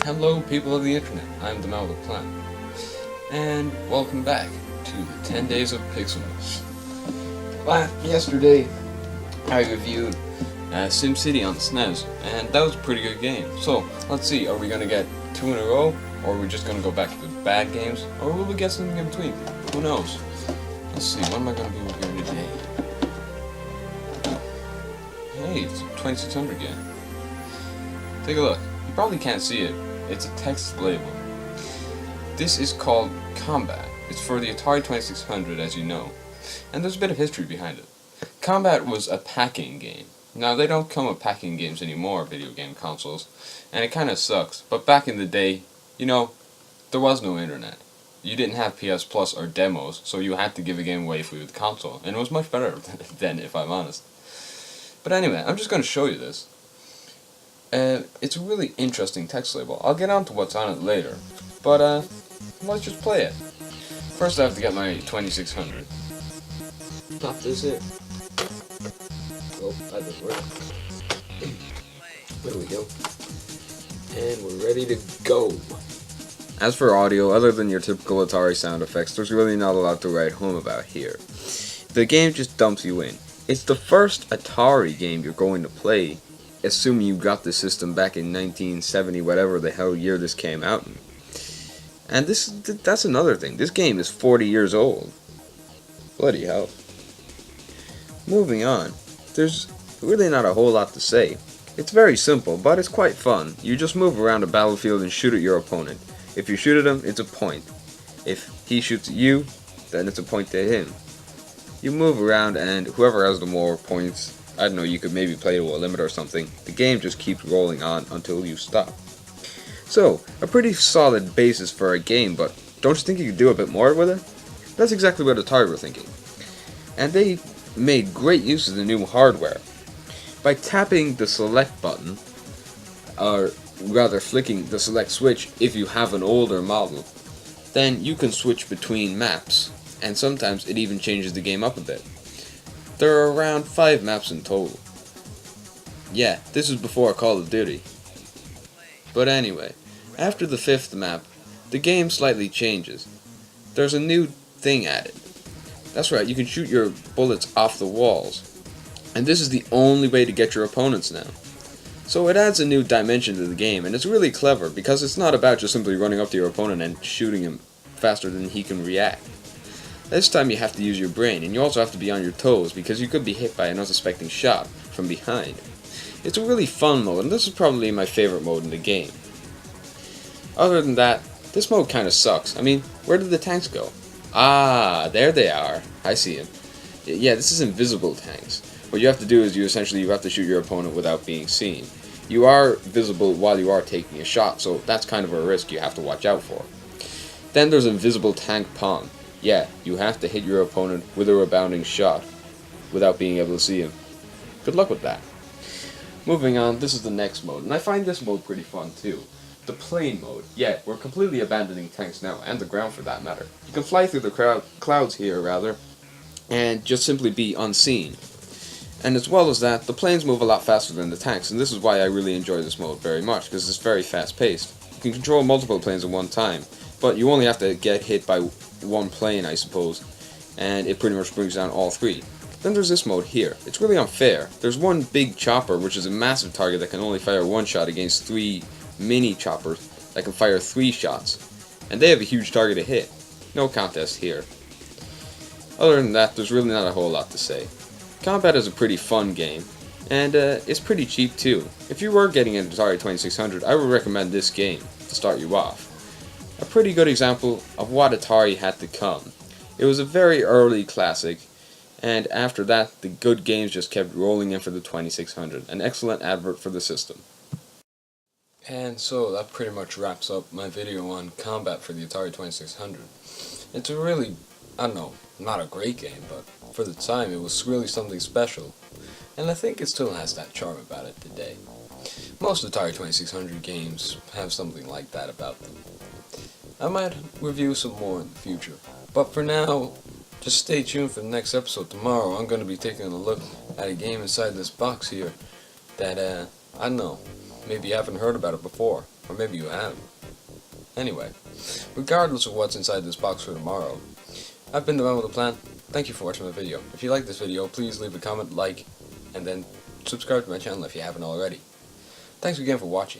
Hello people of the internet, I'm the Melvin Plant, and welcome back to the 10 Days of Pixelness. Yesterday I reviewed SimCity on SNES, and that was a pretty good game. So, let's see, are we going to get 2 in a row, or are we just going to go back to the bad games, or will we get something in between? Who knows? Let's see, what am I going to be reviewing today? Hey, it's a 2600 game. Take a look. You probably can't see it. It's a text label. This is called Combat. It's for the Atari 2600, as you know. And there's a bit of history behind it. Combat was a packing game. Now, they don't come with packing games anymore, video game consoles, and it kinda sucks. But back in the day, you know, there was no internet. You didn't have PS Plus or demos, so you had to give a game away free with the console. And it was much better then, if I'm honest. But anyway, I'm just gonna show you this. It's a really interesting text label. I'll get on to what's on it later, but let's just play it. First I have to get my 2600. Pop this in. Oh, that didn't work. There we go. And we're ready to go. As for audio, other than your typical Atari sound effects, there's really not a lot to write home about here. The game just dumps you in. It's the first Atari game you're going to play, assuming you got the system back in 1970, whatever the hell year this came out in. And that's another thing. This game is 40 years old. Bloody hell. Moving on. There's really not a whole lot to say. It's very simple, but it's quite fun. You just move around a battlefield and shoot at your opponent. If you shoot at him, it's a point. If he shoots at you, then it's a point to him. You move around, and whoever has the more points, I don't know, you could maybe play to a limit or something. The game just keeps rolling on until you stop. So, a pretty solid basis for a game, but don't you think you could do a bit more with it? That's exactly what Atari were thinking. And they made great use of the new hardware. By tapping the select button, or rather flicking the select switch if you have an older model, then you can switch between maps, and sometimes it even changes the game up a bit. There are around 5 maps in total. Yeah, this is before Call of Duty. But anyway, after the 5th map, the game slightly changes. There's a new thing added. That's right, you can shoot your bullets off the walls. And this is the only way to get your opponents now. So it adds a new dimension to the game, and it's really clever because it's not about just simply running up to your opponent and shooting him faster than he can react. This time you have to use your brain, and you also have to be on your toes because you could be hit by an unsuspecting shot from behind. It's a really fun mode, and this is probably my favorite mode in the game. Other than that, this mode kinda sucks. I mean, where did the tanks go? Ah, there they are. I see them. Yeah, this is invisible tanks. What you have to do is you have to shoot your opponent without being seen. You are visible while you are taking a shot, so that's kind of a risk you have to watch out for. Then there's invisible tank pong. Yeah, you have to hit your opponent with a rebounding shot without being able to see him. Good luck with that. Moving on, this is the next mode, and I find this mode pretty fun too. The plane mode. Yeah, we're completely abandoning tanks now, and the ground for that matter. You can fly through the clouds here, rather, and just simply be unseen. And as well as that, the planes move a lot faster than the tanks, and this is why I really enjoy this mode very much, because it's very fast paced. You can control multiple planes at one time, but you only have to get hit by one plane, I suppose, and it pretty much brings down all 3. Then there's this mode here. It's really unfair. There's one big chopper, which is a massive target that can only fire 1 shot against 3 mini choppers that can fire 3 shots, and they have a huge target to hit. No contest here. Other than that, there's really not a whole lot to say. Combat is a pretty fun game, and it's pretty cheap too. If you were getting an Atari 2600, I would recommend this game to start you off. A pretty good example of what Atari had to come. It was a very early classic, and after that, the good games just kept rolling in for the 2600. An excellent advert for the system. And so that pretty much wraps up my video on Combat for the Atari 2600. It's a really, I don't know, not a great game, but for the time it was really something special. And I think it still has that charm about it today. Most Atari 2600 games have something like that about them. I might review some more in the future. But for now, just stay tuned for the next episode tomorrow. I'm going to be taking a look at a game inside this box here that, I don't know, maybe you haven't heard about it before. Or maybe you have. Anyway, regardless of what's inside this box for tomorrow, I've been the man with a plan. Thank you for watching my video. If you like this video, please leave a comment, like, and then subscribe to my channel if you haven't already. Thanks again for watching.